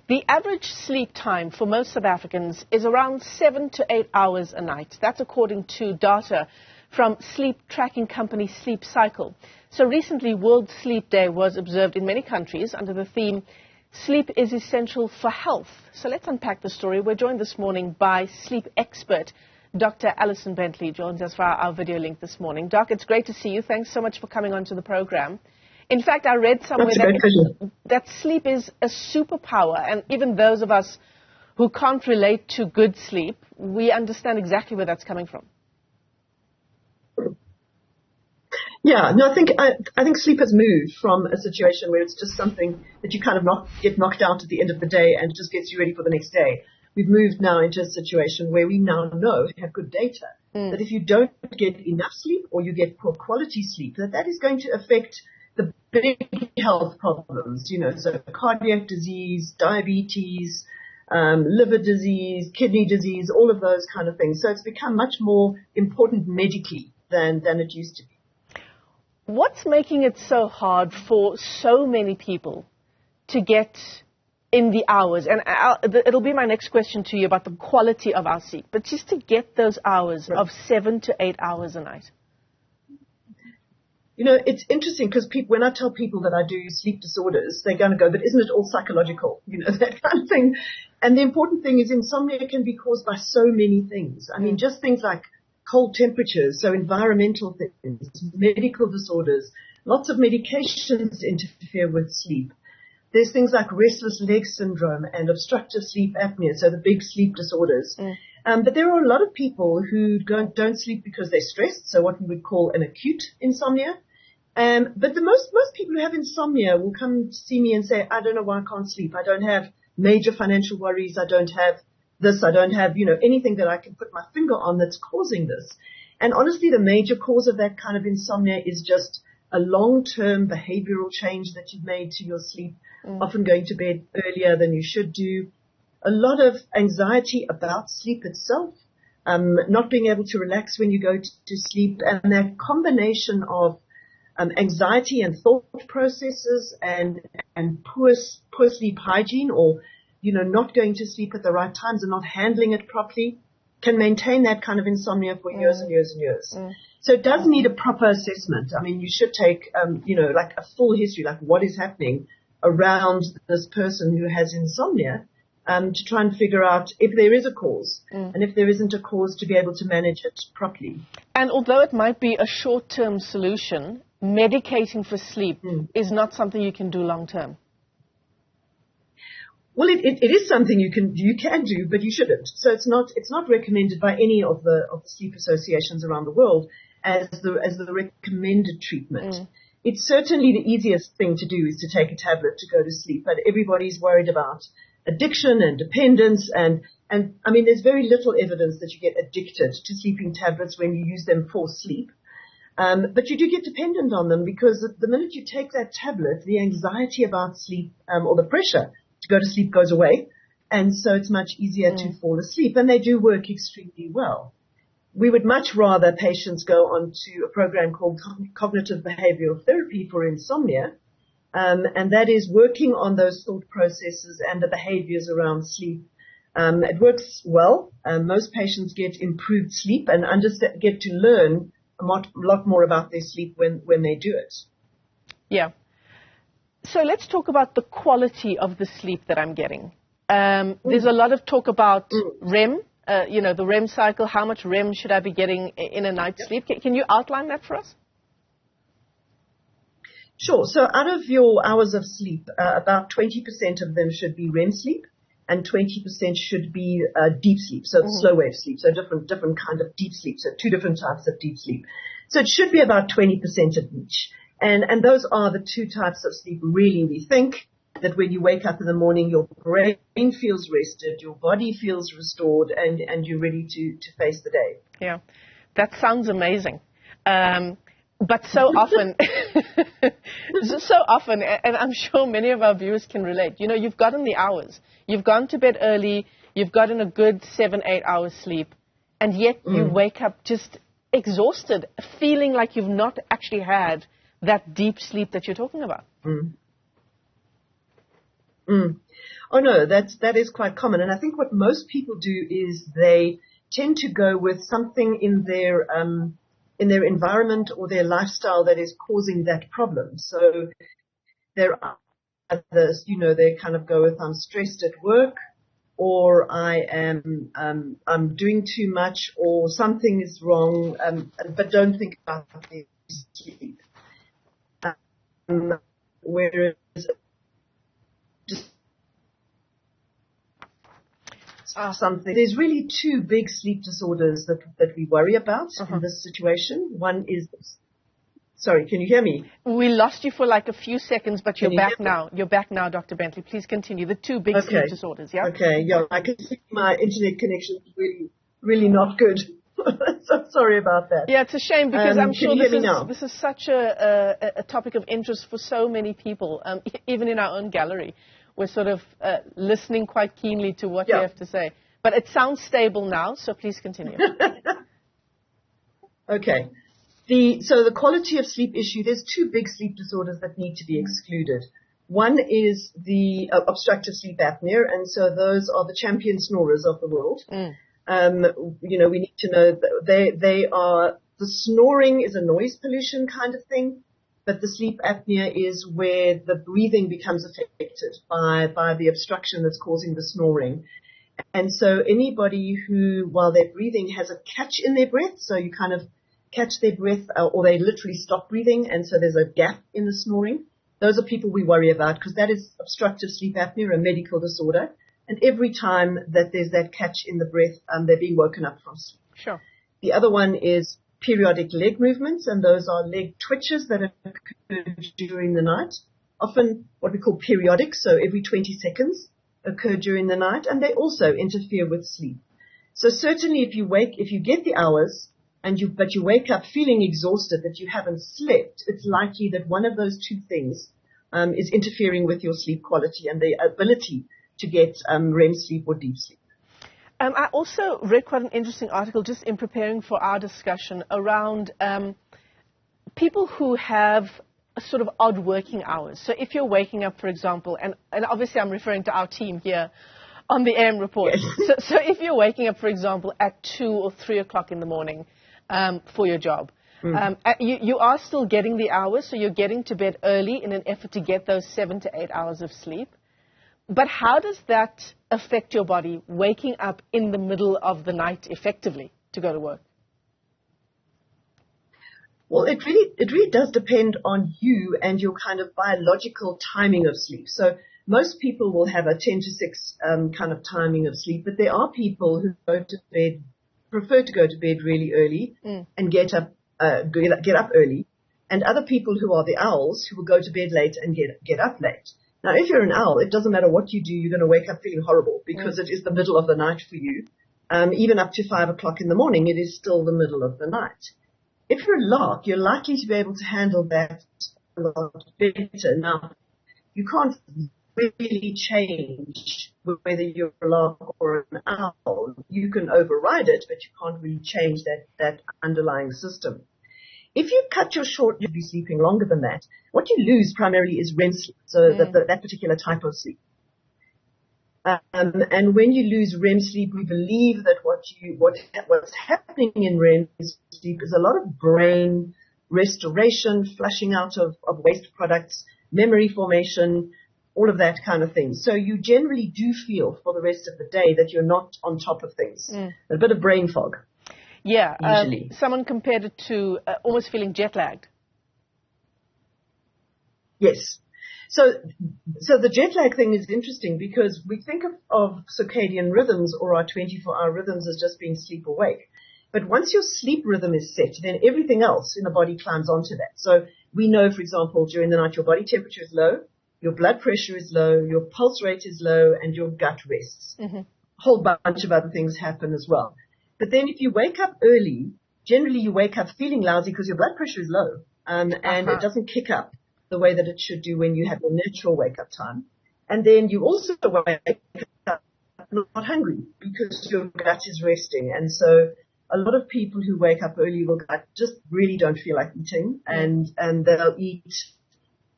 The average sleep time for most South Africans is around 7 to 8 hours a night. That's according to data from sleep tracking company Sleep Cycle. So recently, World Sleep Day was observed in many countries under the theme, Sleep is Essential for Health. So let's unpack the story. We're joined this morning by sleep expert Dr. Alison Bentley, joins us via our video link this morning. Doc, it's great to see you. Thanks so much for coming onto the program. In fact, I read somewhere that sleep is a superpower, and even those of us who can't relate to good sleep, we understand exactly where that's coming from. Yeah, no, I think sleep has moved from a situation where it's just something that you kind of get knocked out at the end of the day and it just gets you ready for the next day. We've moved now into a situation where we now know, have good data, that if you don't get enough sleep or you get poor quality sleep, that is going to affect the big health problems, so cardiac disease, diabetes, liver disease, kidney disease, all of those kind of things. So it's become much more important medically than it used to be. What's making it so hard for so many people to get in the hours? And it'll be my next question to you about the quality of our sleep, but just to get those hours of 7 to 8 hours a night. It's interesting because when I tell people that I do sleep disorders, they're going to go, but isn't it all psychological? That kind of thing. And the important thing is insomnia can be caused by so many things. I mean, just things like cold temperatures, so environmental things, medical disorders, lots of medications interfere with sleep. There's things like restless leg syndrome and obstructive sleep apnea, so the big sleep disorders. But there are a lot of people who don't sleep because they're stressed, so what we would call an acute insomnia. But the most people who have insomnia will come see me and say, I don't know why I can't sleep. I don't have major financial worries. I don't have this. I don't have, anything that I can put my finger on that's causing this. And honestly, the major cause of that kind of insomnia is just a long-term behavioral change that you've made to your sleep, often going to bed earlier than you should do. A lot of anxiety about sleep itself, not being able to relax when you go to sleep, and that combination of anxiety and thought processes and poor sleep hygiene, or not going to sleep at the right times and not handling it properly, can maintain that kind of insomnia for years and years and years. So it does need a proper assessment. I mean, you should take like a full history, like what is happening around this person who has insomnia, to try and figure out if there is a cause, and if there isn't a cause, to be able to manage it properly. And although it might be a short-term solution, medicating for sleep is not something you can do long-term. Well, it is something you can do, but you shouldn't. So it's not recommended by any of the sleep associations around the world as the recommended treatment. It's certainly the easiest thing to do is to take a tablet to go to sleep, but everybody's worried about addiction and dependence, and I mean, there's very little evidence that you get addicted to sleeping tablets when you use them for sleep. But you do get dependent on them because the minute you take that tablet, the anxiety about sleep, or the pressure to go to sleep goes away. And so it's much easier to fall asleep, and they do work extremely well. We would much rather patients go on to a program called cognitive behavioral therapy for insomnia. And that is working on those thought processes and the behaviors around sleep. It works well. Most patients get improved sleep and get to learn a lot more about their sleep when they do it. Yeah. So let's talk about the quality of the sleep that I'm getting. There's a lot of talk about REM, the REM cycle. How much REM should I be getting in a night's sleep? Can you outline that for us? Sure. So out of your hours of sleep, about 20% of them should be REM sleep and 20% should be deep sleep, so slow wave sleep, so different kind of deep sleep, so two different types of deep sleep. So it should be about 20% of each. And those are the two types of sleep really we think, that when you wake up in the morning, your brain feels rested, your body feels restored, and you're ready to face the day. Yeah, that sounds amazing. But so often, and I'm sure many of our viewers can relate, you've gotten the hours. You've gone to bed early, you've gotten a good 7-8 hours sleep, and yet you wake up just exhausted, feeling like you've not actually had that deep sleep that you're talking about. Mm. Oh no, that is quite common. And I think what most people do is they tend to go with something in their environment or their lifestyle that is causing that problem. So there are others, they kind of go with I'm stressed at work, or I'm doing too much, or something is wrong, but don't think about the sleep. Whereas just something, there's really two big sleep disorders that we worry about in this situation. One is, sorry, can you hear me? We lost you for like a few seconds, but you're back now. You're back now, Dr. Bentley. Please continue. The two big sleep disorders, yeah? Okay, yeah, I can see my internet connection is really, really not good. So sorry about that. Yeah, it's a shame because I'm sure this is such a topic of interest for so many people, even in our own gallery. We're sort of listening quite keenly to what you have to say. But it sounds stable now, so please continue. Okay. So the quality of sleep issue, there's two big sleep disorders that need to be excluded. One is the obstructive sleep apnea, and so those are the champion snorers of the world. We need to know that they are, the snoring is a noise pollution kind of thing, but the sleep apnea is where the breathing becomes affected by the obstruction that's causing the snoring. And so anybody who, while they're breathing, has a catch in their breath, so you kind of catch their breath, or they literally stop breathing, and so there's a gap in the snoring. Those are people we worry about because that is obstructive sleep apnea, a medical disorder. And every time that there's that catch in the breath, they're being woken up from sleep. Sure. The other one is periodic leg movements, and those are leg twitches that occur during the night, often what we call periodic, so every 20 seconds occur during the night, and they also interfere with sleep. So certainly if you get the hours, but you wake up feeling exhausted that you haven't slept, it's likely that one of those two things is interfering with your sleep quality and the ability to get REM sleep or deep sleep. I also read quite an interesting article just in preparing for our discussion around people who have a sort of odd working hours. So if you're waking up, for example, and obviously I'm referring to our team here on the AM report. Yes. So if you're waking up, for example, at 2 or 3 o'clock in the morning for your job, you are still getting the hours, so you're getting to bed early in an effort to get those 7 to 8 hours of sleep. But how does that affect your body, waking up in the middle of the night effectively to go to work? Well, it really does depend on you and your kind of biological timing of sleep. So most people will have a 10 to 6 kind of timing of sleep, but there are people who prefer to go to bed really early and get up early, and other people who are the owls who will go to bed late and get up late. Now, if you're an owl, it doesn't matter what you do, you're going to wake up feeling horrible because it is the middle of the night for you. Even up to 5 o'clock in the morning, it is still the middle of the night. If you're a lark, you're likely to be able to handle that a lot better. Now, you can't really change whether you're a lark or an owl. You can override it, but you can't really change that underlying system. If you cut your short, you'll be sleeping longer than that. What you lose primarily is REM sleep, so that particular type of sleep. And when you lose REM sleep, we believe that what's happening in REM sleep is a lot of brain restoration, flushing out of waste products, memory formation, all of that kind of thing. So you generally do feel for the rest of the day that you're not on top of things. A bit of brain fog. Yeah, someone compared it to almost feeling jet lagged. Yes. So the jet lag thing is interesting because we think of circadian rhythms or our 24-hour rhythms as just being sleep awake. But once your sleep rhythm is set, then everything else in the body climbs onto that. So we know, for example, during the night your body temperature is low, your blood pressure is low, your pulse rate is low, and your gut rests. A whole bunch of other things happen as well. But then if you wake up early, generally you wake up feeling lousy because your blood pressure is low, and it doesn't kick up the way that it should do when you have your natural wake-up time. And then you also wake up not hungry because your gut is resting. And so a lot of people who wake up early just really don't feel like eating, and they'll eat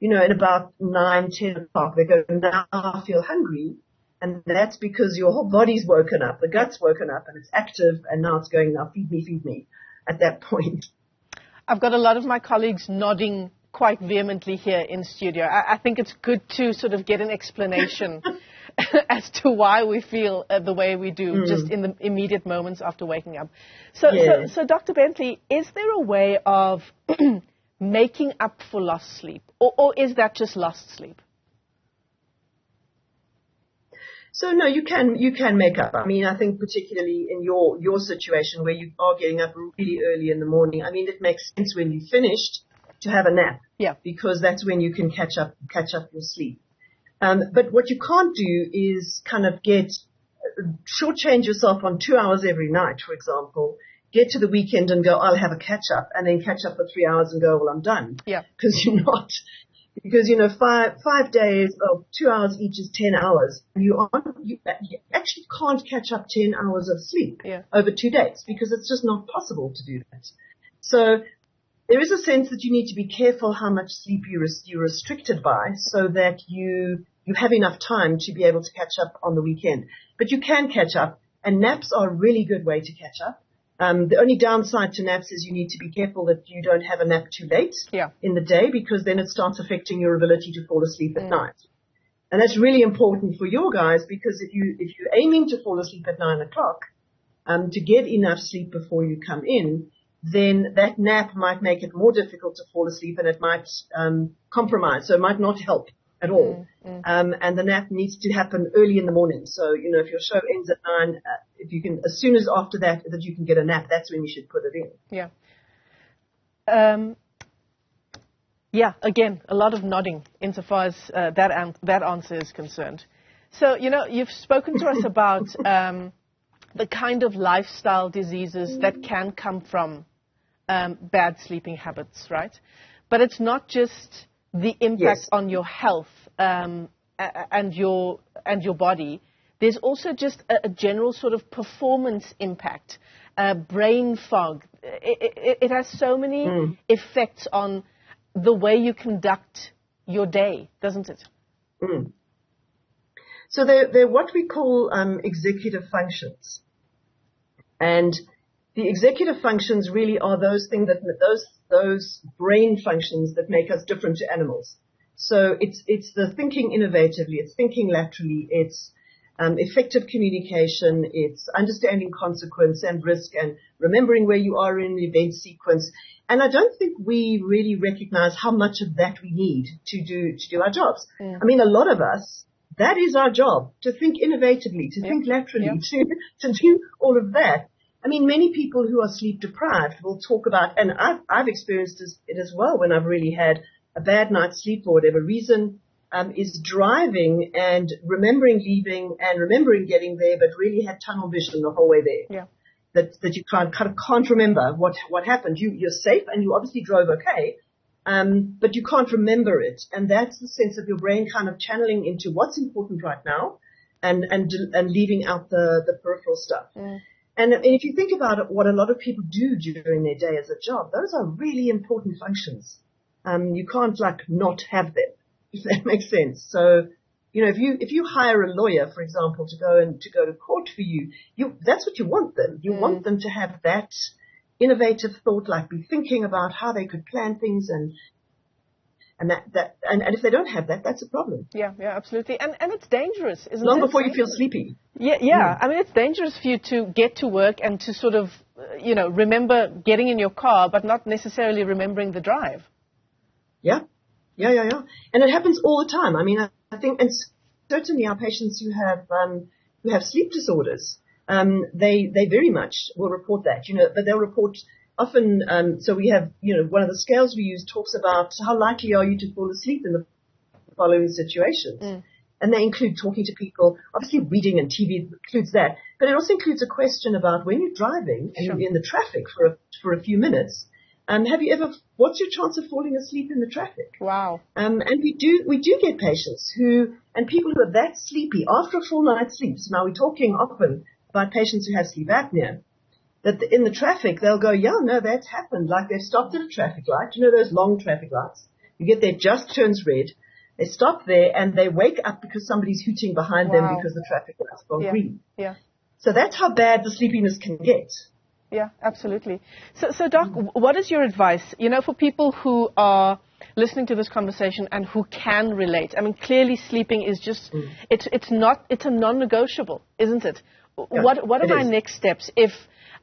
at about 9, 10 o'clock, they go, now I feel hungry. And that's because your whole body's woken up, the gut's woken up, and it's active, and now it's going, now feed me at that point. I've got a lot of my colleagues nodding quite vehemently here in studio. I think it's good to sort of get an explanation as to why we feel the way we do, just in the immediate moments after waking up. So Dr. Bentley, is there a way of making up for lost sleep, or is that just lost sleep? So no, you can make up. I mean, I think particularly in your situation where you are getting up really early in the morning, I mean, it makes sense when you've finished to have a nap. Yeah. Because that's when you can catch up your sleep. But what you can't do is kind of shortchange yourself on 2 hours every night, for example. Get to the weekend and go, I'll have a catch up, and then catch up for 3 hours and go, well, I'm done. Yeah. Because you're not. Because, 5 days of 2 hours each is 10 hours. You actually can't catch up 10 hours of sleep over 2 days because it's just not possible to do that. So there is a sense that you need to be careful how much sleep you're restricted by so that you have enough time to be able to catch up on the weekend. But you can catch up, and naps are a really good way to catch up. The only downside to naps is you need to be careful that you don't have a nap too late in the day, because then it starts affecting your ability to fall asleep at night. And that's really important for your guys, because if you're aiming to fall asleep at 9 o'clock, to get enough sleep before you come in, then that nap might make it more difficult to fall asleep, and it might compromise. So it might not help at all. And the nap needs to happen early in the morning. So, if your show ends at 9, if you can, as soon as after that you can get a nap, that's when you should put it in. Yeah. Again, a lot of nodding insofar as that answer is concerned. So, you've spoken to us about the kind of lifestyle diseases that can come from bad sleeping habits, right? But it's not just the impact on your health and your body. There's also just a general sort of performance impact, brain fog. It has so many effects on the way you conduct your day, doesn't it? So they're what we call executive functions. And the executive functions really are those things those brain functions that make us different to animals. So it's the thinking innovatively, it's thinking laterally, it's effective communication, it's understanding consequence and risk, and remembering where you are in an event sequence. And I don't think we really recognize how much of that we need to do our jobs. I mean, a lot of us, that is our job, to think innovatively, to think laterally, to do all of that. I mean, many people who are sleep deprived will talk about, and I've experienced it as well when I've really had a bad night's sleep for whatever reason, is driving and remembering leaving and remembering getting there, but really had tunnel vision the whole way there. Yeah. That you kind of can't remember what happened. You're safe and you obviously drove okay, but you can't remember it. And that's the sense of your brain kind of channeling into what's important right now and leaving out the peripheral stuff. And if you think about it, what a lot of people do during their day as a job, those are really important functions. You can't not have them, if that makes sense. So, if you hire a lawyer, for example, to go to court for you, that's what you want them. You want them to have that innovative thought, be thinking about how they could plan things and if they don't have that, that's a problem. Yeah, absolutely. And it's dangerous, isn't it? Long before you feel sleepy. Yeah. I mean, it's dangerous for you to get to work and to sort of, remember getting in your car, but not necessarily remembering the drive. Yeah. And it happens all the time. I mean, I think, and certainly our patients who have sleep disorders, they very much will report that, but they'll report often, so we have, one of the scales we use talks about how likely are you to fall asleep in the following situations. And they include talking to people, obviously reading and TV includes that, but it also includes a question about when you're driving and you're in the traffic for a few minutes, what's your chance of falling asleep in the traffic? Wow. And we do get patients and people who are that sleepy after a full night's sleep. So now we're talking often about patients who have sleep apnea, that in the traffic, they'll go, that's happened. Like they've stopped at a traffic light, those long traffic lights. You get there, just turns red. They stop there and they wake up because somebody's hooting behind them because the traffic lights gone green. Yeah. So that's how bad the sleepiness can get. Yeah, absolutely. So Doc, what is your advice, for people who are listening to this conversation and who can relate? I mean, clearly sleeping is just, it's a non-negotiable, isn't it? Yeah, what are my next steps if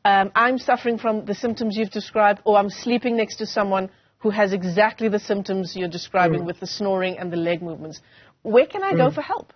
I'm suffering from the symptoms you've described, or I'm sleeping next to someone who has exactly the symptoms you're describing with the snoring and the leg movements? Where can I go for help?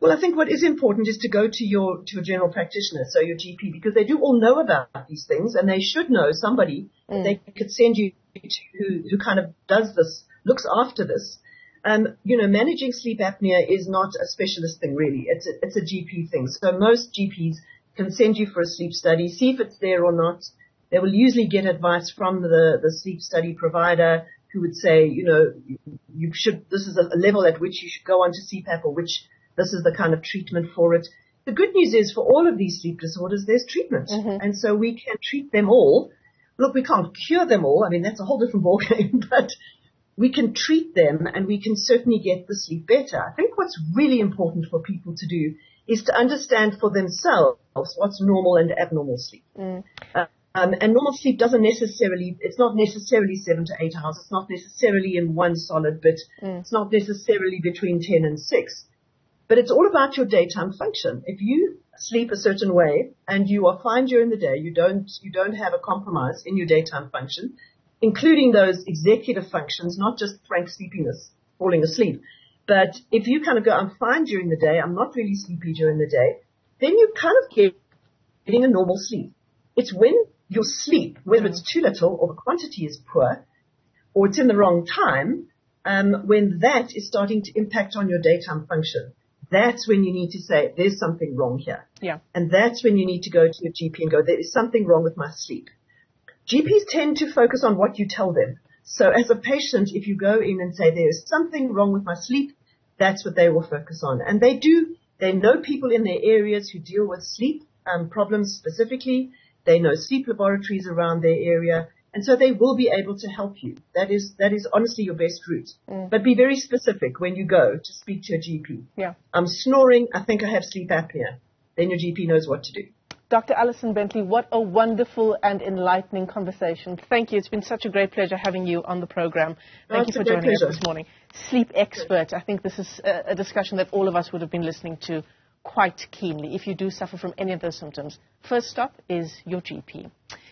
Well, I think what is important is to go to a general practitioner, so your GP, because they do all know about these things, and they should know somebody that they could send you to who kind of does this, looks after this. Managing sleep apnea is not a specialist thing, really. It's a GP thing. So most GPs can send you for a sleep study, see if it's there or not. They will usually get advice from the sleep study provider who would say, this is a level at which you should go on to CPAP, or this is the kind of treatment for it. The good news is for all of these sleep disorders, there's treatment. And so we can treat them all. Look, we can't cure them all. I mean, that's a whole different ballgame, but we can treat them and we can certainly get the sleep better. I think what's really important for people to do is to understand for themselves what's normal and abnormal sleep. And normal sleep it's not necessarily 7 to 8 hours. It's not necessarily in one solid bit. It's not necessarily between 10 and 6. But it's all about your daytime function. If you sleep a certain way and you are fine during the day, you don't have a compromise in your daytime function, including those executive functions, not just frank sleepiness, falling asleep. But if you kind of go, I'm fine during the day, I'm not really sleepy during the day, then you're kind of getting a normal sleep. It's when your sleep, whether it's too little or the quantity is poor, or it's in the wrong time, when that is starting to impact on your daytime function. That's when you need to say, there's something wrong here. Yeah. And that's when you need to go to your GP and go, there is something wrong with my sleep. GPs tend to focus on what you tell them. So as a patient, if you go in and say, there is something wrong with my sleep, that's what they will focus on. And they know people in their areas who deal with sleep problems specifically. They know sleep laboratories around their area. And so they will be able to help you. That is honestly your best route. But be very specific when you go to speak to a GP. Yeah. I'm snoring. I think I have sleep apnea. Then your GP knows what to do. Dr. Alison Bentley, what a wonderful and enlightening conversation. Thank you. It's been such a great pleasure having you on the program. Thank you for joining us this morning. Sleep expert. I think this is a discussion that all of us would have been listening to quite keenly. If you do suffer from any of those symptoms, first stop is your GP.